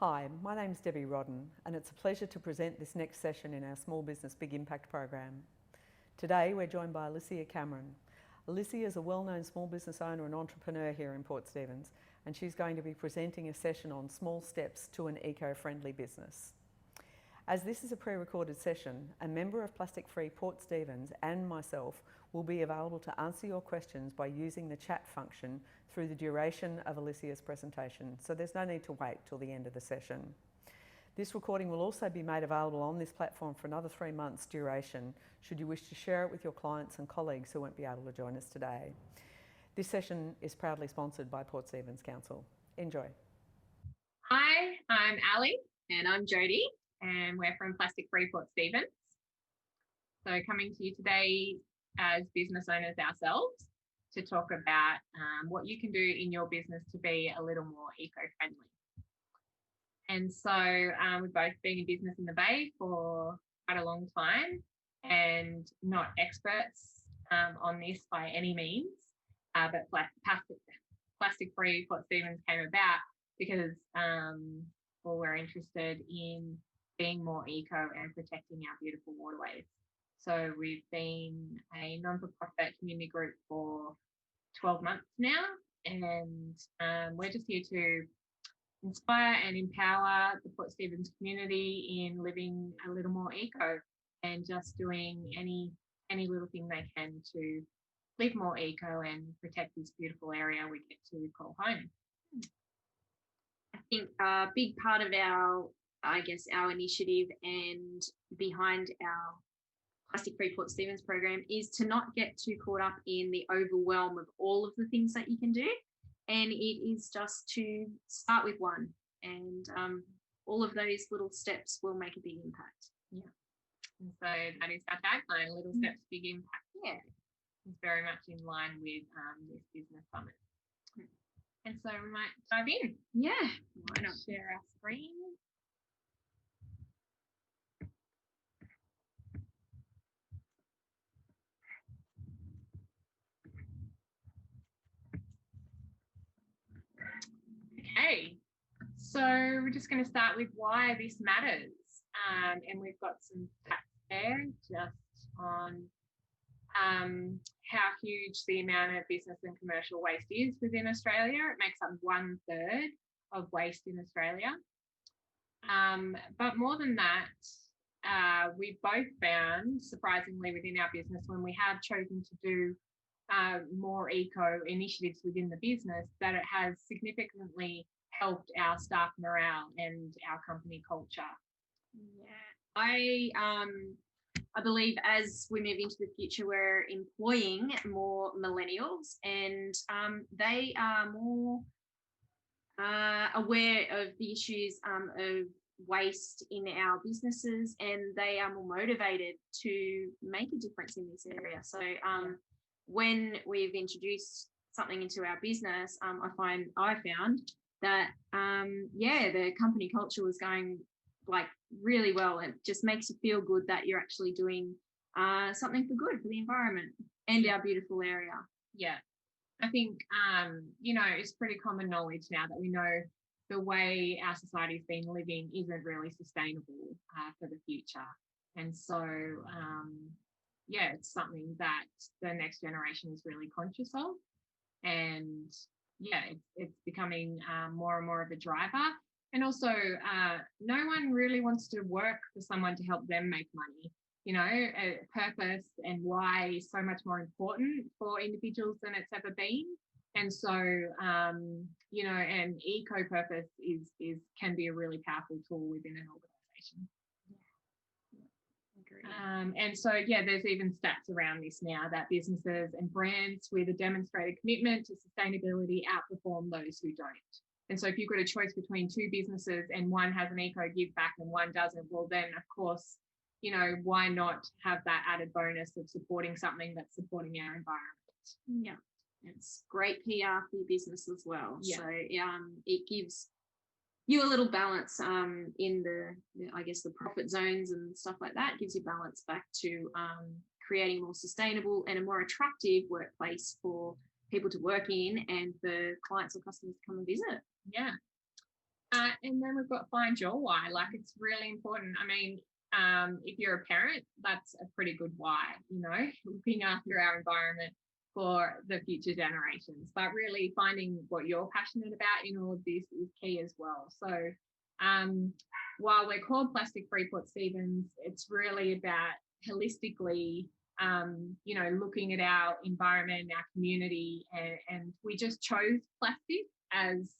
Hi, my name's Debbie Rodden, and it's a pleasure to present this next session in our Small Business Big Impact program. Today we're joined by Alicia Cameron. Alicia is a well-known small business owner and entrepreneur here in Port Stephens, and she's going to be presenting a session on small steps to an eco-friendly business. As this is a pre-recorded session, a member of Plastic Free Port Stephens and myself will be available to answer your questions by using the chat function through the duration of Alicia's presentation, so there's no need to wait till the end of the session. This recording will also be made available on this platform for another 3 months duration, should you wish to share it with your clients and colleagues who won't be able to join us today. This session is proudly sponsored by Port Stephens Council. Enjoy. Hi, I'm Ali and I'm Jodie, and we're from Plastic Free Port Stephens. So coming to you today as business owners ourselves to talk about what you can do in your business to be a little more eco-friendly. And so we've both been in business in the Bay for quite a long time and not experts on this by any means, but Plastic Free Port Stephens came about because we're interested in being more eco and protecting our beautiful waterways. So we've been a non-for-profit community group for 12 months now, and we're just here to inspire and empower the Port Stephens community in living a little more eco and just doing any little thing they can to live more eco and protect this beautiful area we get to call home. I think a big part of our initiative and behind our Plastic Free Port Stephens program is to not get too caught up in the overwhelm of all of the things that you can do. And it is just to start with one. And all of those little steps will make a big impact. Yeah. And so that is our tagline, little steps, big impact. Yeah. It's very much in line with this business summit. And so we might dive in. Yeah. Why not? Share our screen. Okay. So we're just going to start with why this matters. And we've got some facts there just on how huge the amount of business and commercial waste is within Australia. It makes up 1/3 of waste in Australia. But more than that, we both found, surprisingly, within our business, when we have chosen to do more eco initiatives within the business, that it has significantly helped our staff morale and our company culture. Yeah, I believe as we move into the future, we're employing more millennials, and they are more aware of the issues of waste in our businesses, and they are more motivated to make a difference in this area. So when we've introduced something into our business, I found that the company culture was going like really well. It just makes you feel good that you're actually doing something for good for the environment and our beautiful area. Yeah, I think it's pretty common knowledge now that we know the way our society's been living isn't really sustainable for the future. And so it's something that the next generation is really conscious of, and it's becoming more and more of a driver. And also no one really wants to work for someone to help them make money. Purpose and why is so much more important for individuals than it's ever been. And so and eco purpose can be a really powerful tool within an organization. And so, there's even stats around this now that businesses and brands with a demonstrated commitment to sustainability outperform those who don't. And so if you've got a choice between two businesses and one has an eco give back and one doesn't, well, then, of course, why not have that added bonus of supporting something that's supporting our environment? Yeah, it's great PR for your business as well. Yeah. So it gives you a little balance in the profit zones and stuff like that. It gives you balance back to creating a more sustainable and a more attractive workplace for people to work in and for clients or customers to come and visit. Yeah. And then we've got find your why. Like, it's really important. I mean, if you're a parent, that's a pretty good why, you know, looking after our environment for the future generations. But really finding what you're passionate about in all of this is key as well. So while we're called Plastic Free Port Stevens, it's really about holistically, you know, looking at our environment, our community, and we just chose plastic as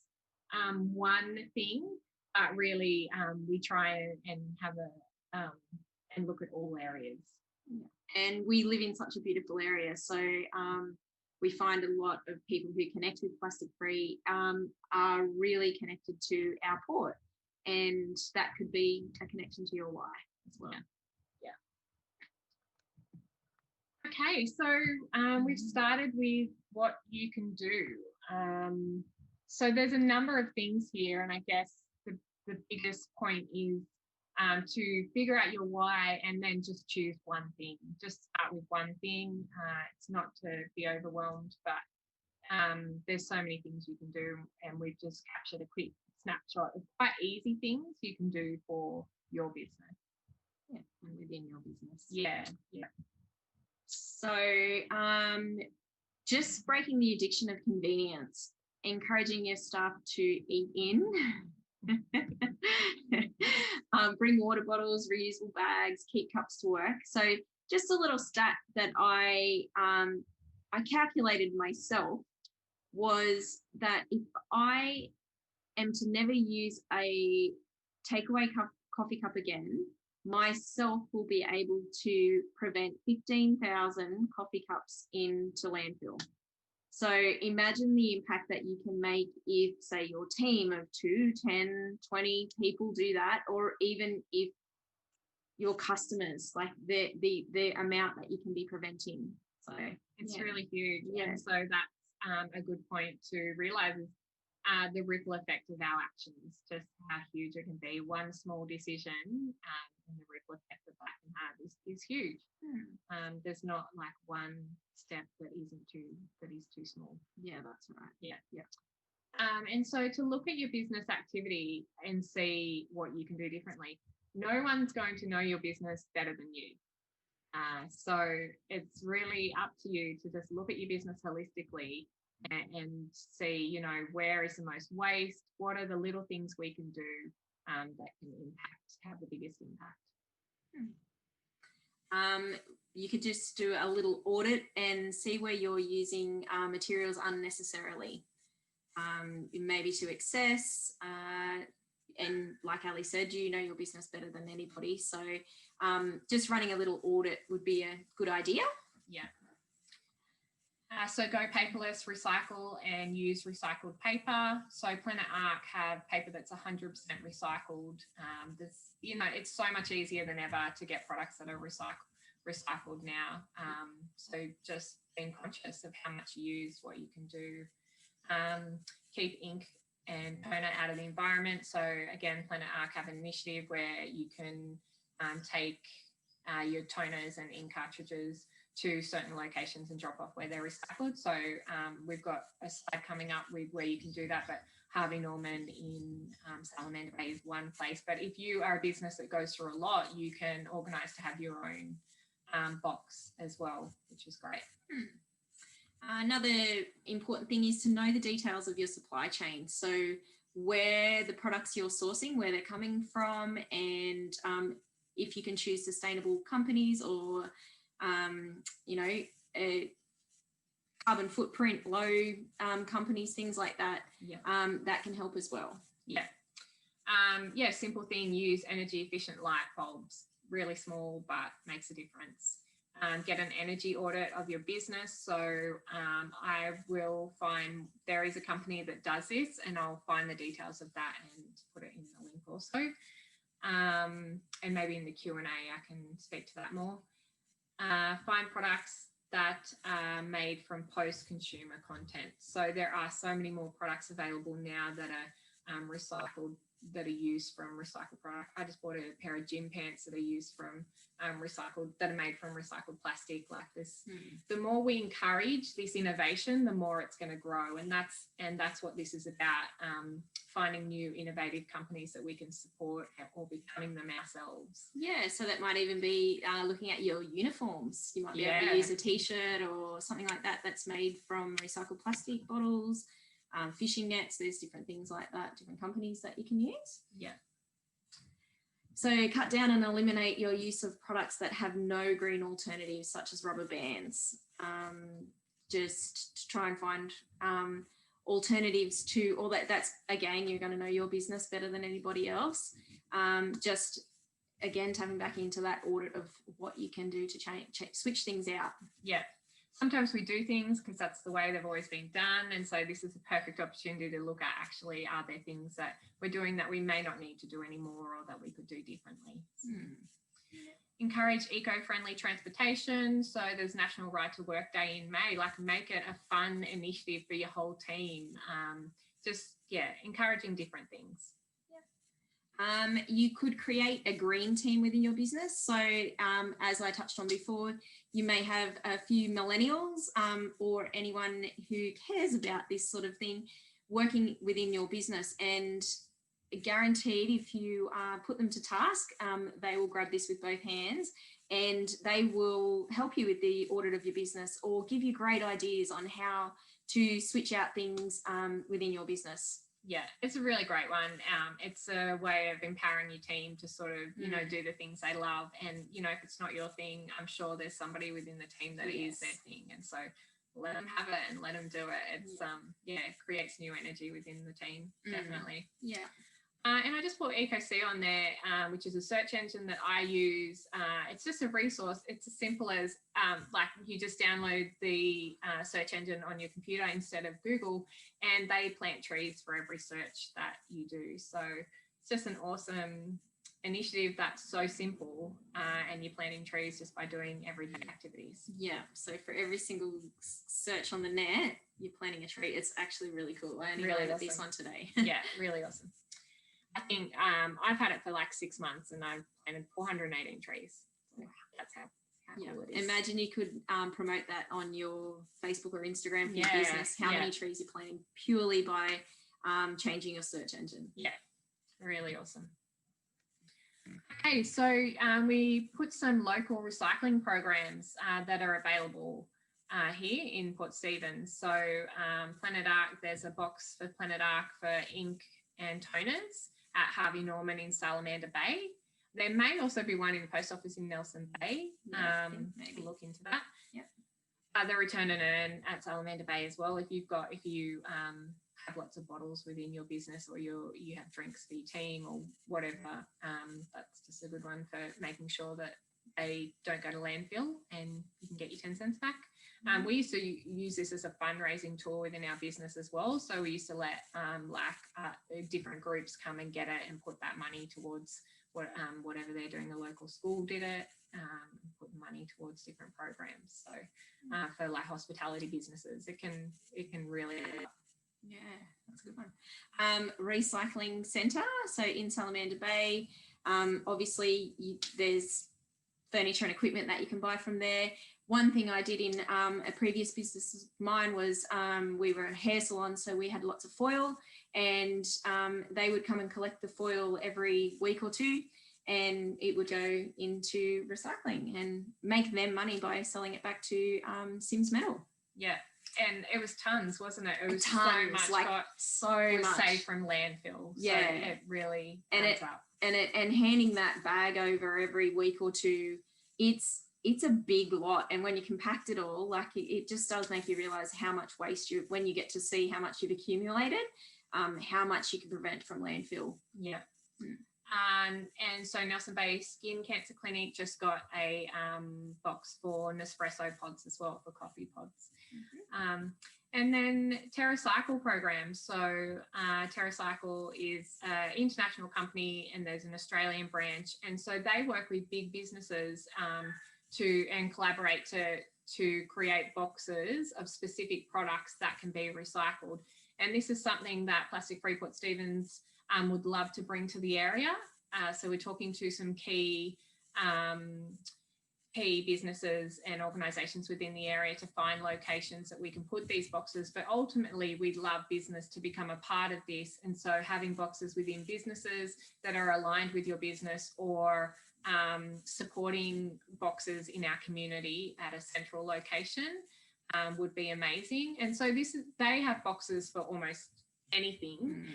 one thing, but really we try and have and look at all areas. Yeah. And we live in such a beautiful area, so we find a lot of people who connect with Plastic Free are really connected to our port, and that could be a connection to your why as well. Yeah. Okay, so we've started with what you can do. So there's a number of things here, and I guess the biggest point is to figure out your why and then just choose one thing. Just start with one thing. It's not to be overwhelmed, but there's so many things you can do, and we've just captured a quick snapshot of quite easy things you can do for your business. Yeah, and within your business. Yeah. So just breaking the addiction of convenience, encouraging your staff to eat in. Bring water bottles, reusable bags, keep cups to work. So just a little stat that I calculated myself was that if I am to never use a takeaway coffee cup again, myself will be able to prevent 15,000 coffee cups into landfill. So imagine the impact that you can make if, say, your team of 2, 10, 20 people do that, or even if your customers, like the amount that you can be preventing. So it's really huge. Yeah. And so that's a good point to realise is the ripple effect of our actions, just how huge it can be. One small decision and the ripple effect that can have is huge. There's not like one step that is too small. Yeah, that's right. Yeah. And so to look at your business activity and see what you can do differently. No one's going to know your business better than you. So it's really up to you to just look at your business holistically and see, you know, where is the most waste? What are the little things we can do that can have the biggest impact? You could just do a little audit and see where you're using materials unnecessarily, maybe to excess. And like Ali said, you know your business better than anybody. So just running a little audit would be a good idea. Yeah. So go paperless, recycle and use recycled paper. So Planet Arc have paper that's 100% recycled. It's so much easier than ever to get products that are recycled now. So just being conscious of how much you use, what you can do. Keep ink and toner out of the environment. So again, Planet Arc have an initiative where you can take your toners and ink cartridges to certain locations and drop off where they're recycled. So we've got a slide coming up with where you can do that, but Harvey Norman in Salamander Bay is one place. But if you are a business that goes through a lot, you can organise to have your own box as well, which is great. Another important thing is to know the details of your supply chain. So where the products you're sourcing, where they're coming from, and if you can choose sustainable companies or carbon footprint low companies, things like that. That can help as well. Simple thing, use energy efficient light bulbs, really small but makes a difference. Get an energy audit of your business. So I will find there is a company that does this, and I'll find the details of that and put it in the link also. And maybe in the Q&A I can speak to that more. Find products that are made from post-consumer content. So there are so many more products available now that are recycled that are used from recycled product. I just bought a pair of gym pants that are used from that are made from recycled plastic like this. The more we encourage this innovation, the more it's going to grow, and that's what this is about, finding new innovative companies that we can support or becoming them ourselves. Yeah, so that might even be looking at your uniforms. You might be able to use a t-shirt or something like that that's made from recycled plastic bottles, fishing nets. There's different things like that, different companies that you can use. Yeah. So cut down and eliminate your use of products that have no green alternatives, such as rubber bands. Just to try and find alternatives to all that. That's, again, you're going to know your business better than anybody else. Just, again, tapping back into that audit of what you can do to switch things out. Yeah. Sometimes we do things because that's the way they've always been done. And so this is a perfect opportunity to look at, actually, are there things that we're doing that we may not need to do anymore or that we could do differently? Encourage eco-friendly transportation. So there's National Right to Work Day in May. Like, make it a fun initiative for your whole team. Encouraging different things. You could create a green team within your business. So as I touched on before, you may have a few millennials or anyone who cares about this sort of thing working within your business, and guaranteed if you put them to task, they will grab this with both hands, and they will help you with the audit of your business or give you great ideas on how to switch out things within your business. Yeah, it's a really great one. It's a way of empowering your team to sort of, do the things they love. And, if it's not your thing, I'm sure there's somebody within the team that is their thing. And so let them have it and let them do it. It's, it creates new energy within the team, definitely. Yeah. And I just put EcoC on there, which is a search engine that I use. It's just a resource. It's as simple as you just download the search engine on your computer instead of Google, and they plant trees for every search that you do. So it's just an awesome initiative that's so simple, and you're planting trees just by doing everyday activities. Yeah, so for every single search on the net, you're planting a tree. It's actually really cool. I only learned awesome. This one today. Yeah, really awesome. I think I've had it for like 6 months and I've planted 418 trees. So that's how cool it is. Imagine you could promote that on your Facebook or Instagram for your business, how many trees you're planting purely by changing your search engine. Yeah, really awesome. Okay, so we put some local recycling programs that are available here in Port Stephens. So Planet Arc, there's a box for Planet Arc for ink and toners at Harvey Norman in Salamander Bay. There may also be one in the post office in Nelson Bay. Maybe look into that. Yep. The return and earn at Salamander Bay as well. If you have lots of bottles within your business, or you have drinks for your team or whatever, that's just a good one for making sure that they don't go to landfill and you can get your 10 cents back. We used to use this as a fundraising tool within our business as well. So we used to let different groups come and get it and put that money towards whatever they're doing. The local school did it, put money towards different programs. So for like hospitality businesses, it can really help. Yeah, that's a good one. Recycling centre, so in Salamander Bay, obviously there's furniture and equipment that you can buy from there. One thing I did in a previous business of mine was we were a hair salon, so we had lots of foil, and they would come and collect the foil every week or two, and it would go into recycling and make them money by selling it back to Sims Metal. Yeah. And it was tons, wasn't it? It was tons, so much saved from landfill. Yeah, so it really adds up. And handing that bag over every week or two, it's a big lot. And when you compact it all, like it just does make you realise how much waste when you get to see how much you've accumulated, how much you can prevent from landfill. Yeah. And so Nelson Bay Skin Cancer Clinic just got a box for Nespresso pods as well, for coffee pods. And then TerraCycle program. So TerraCycle is an international company, and there's an Australian branch. And so they work with big businesses and collaborate to create boxes of specific products that can be recycled. And this is something that Plastic Free Port Stephens would love to bring to the area. So we're talking to some key businesses and organisations within the area to find locations that we can put these boxes, but ultimately we'd love business to become a part of this, and so having boxes within businesses that are aligned with your business, or supporting boxes in our community at a central location would be amazing. And so they have boxes for almost anything,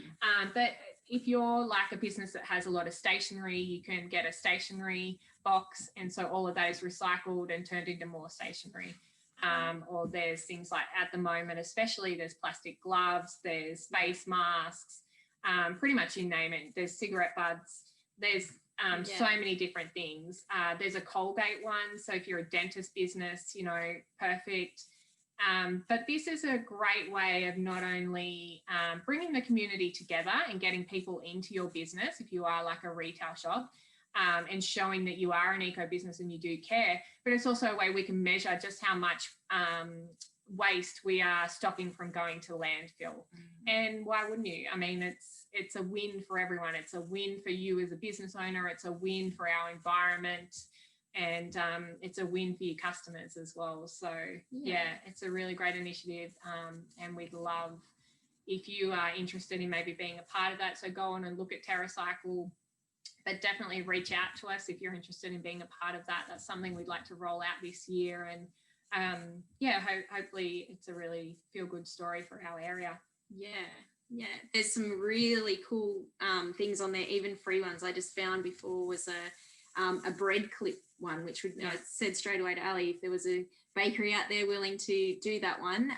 but if you're like a business that has a lot of stationery, you can get a stationery box, and so all of those recycled and turned into more stationery. Or there's things like, at the moment especially, there's plastic gloves, there's face masks, pretty much you name it. There's cigarette butts, there's so many different things. There's a Colgate one, so if you're a dentist business, perfect. But this is a great way of not only bringing the community together and getting people into your business, if you are like a retail shop, and showing that you are an eco business and you do care, but it's also a way we can measure just how much waste we are stopping from going to landfill. And why wouldn't you? I mean, it's a win for everyone. It's a win for you as a business owner. It's a win for our environment. And it's a win for your customers as well. So yeah, it's a really great initiative, and we'd love if you are interested in maybe being a part of that. So go on and look at TerraCycle, but definitely reach out to us if you're interested in being a part of that. That's something we'd like to roll out this year, and hopefully it's a really feel-good story for our area. Yeah, there's some really cool things on there, even free ones. I just found before was a bread clip one, which would I said straight away to Ali, if there was a bakery out there willing to do that one,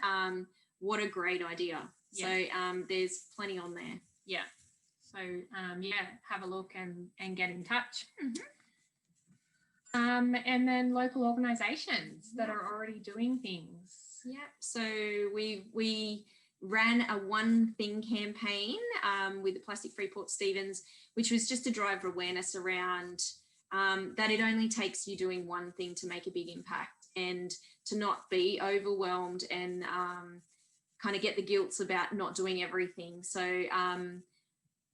what a great idea. So there's plenty on there. So have a look and get in touch. And then local organisations that are already doing things. So we ran a one thing campaign with the Plastic Free Port Stephens, which was just to drive awareness around that it only takes you doing one thing to make a big impact, and to not be overwhelmed and kind of get the guilt about not doing everything. So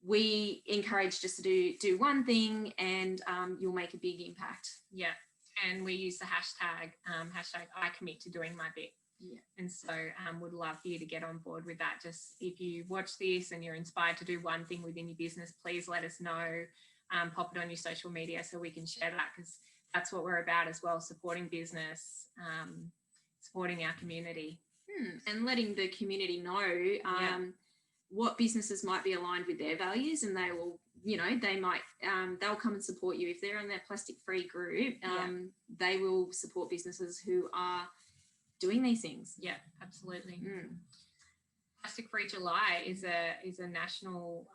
we encourage just to do one thing, and you'll make a big impact. And we use the hashtag I commit to doing my bit. And so would love for you to get on board with that. Just if you watch this and you're inspired to do one thing within your business, please let us know. Pop it on your social media so we can share that, because that's what we're about as well, supporting business, supporting our community. And letting the community know what businesses might be aligned with their values, and they will, they might, they'll come and support you. If they're in their plastic free group, they will support businesses who are doing these things. Absolutely. Plastic Free July is a national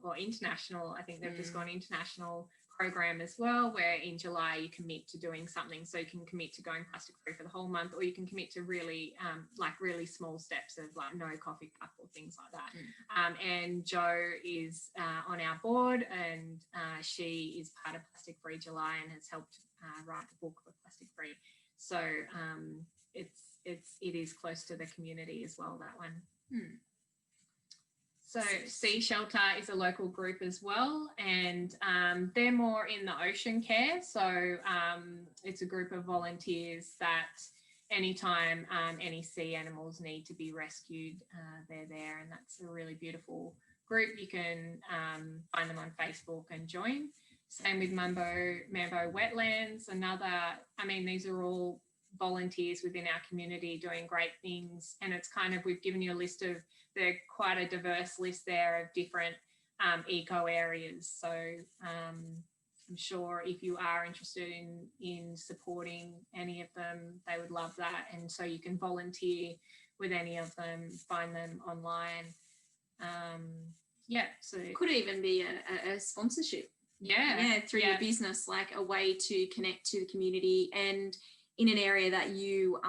or international, I think they've just gone international program as well, where in July you commit to doing something. So you can commit to going plastic free for the whole month, or you can commit to really really small steps of like no coffee cup or things like that. And Jo is on our board, and she is part of Plastic Free July and has helped write the book for Plastic Free. So it is close to the community as well, that one. So Sea Shelter is a local group as well, and they're more in the ocean care. So it's a group of volunteers that anytime any sea animals need to be rescued, they're there, and that's a really beautiful group. You can find them on Facebook and join. Same with Mambo Wetlands, these are all volunteers within our community doing great things, and it's we've given you a list of, they're quite a diverse list there of different eco areas. So I'm sure if you are interested in supporting any of them, they would love that, and so you can volunteer with any of them, find them online. So it could even be a sponsorship through your business, like a way to connect to the community and in an area that you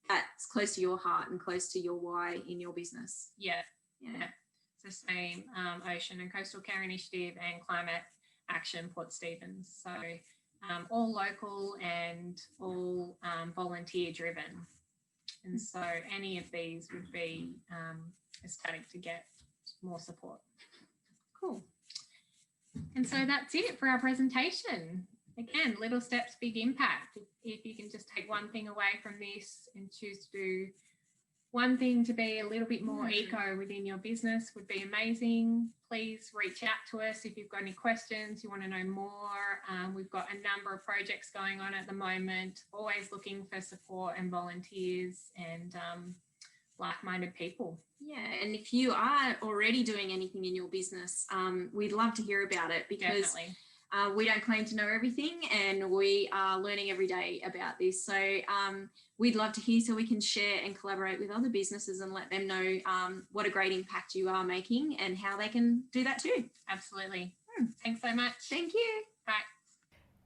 that's close to your heart and close to your why in your business. It's the same Ocean and Coastal Care Initiative and Climate Action Port Stephens. So all local and all volunteer driven, and so any of these would be ecstatic to get more support. Cool. And so that's it for our presentation. Again, little steps, big impact. If you can just take one thing away from this and choose to do one thing to be a little bit more eco within your business would be amazing. Please reach out to us if you've got any questions, you want to know more. We've got a number of projects going on at the moment, always looking for support and volunteers and like-minded people. Yeah, and if you are already doing anything in your business, we'd love to hear about it, because we don't claim to know everything, and we are learning every day about this. So we'd love to hear, so we can share and collaborate with other businesses and let them know what a great impact you are making and how they can do that too. Absolutely. Thanks so much. Thank you. Bye.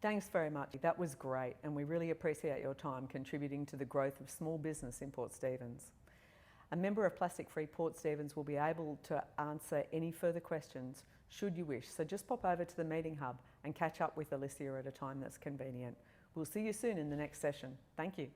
Thanks very much. That was great, and we really appreciate your time contributing to the growth of small business in Port Stephens. A member of Plastic Free Port Stephens will be able to answer any further questions should you wish. So just pop over to the meeting hub and catch up with Alicia at a time that's convenient. We'll see you soon in the next session. Thank you.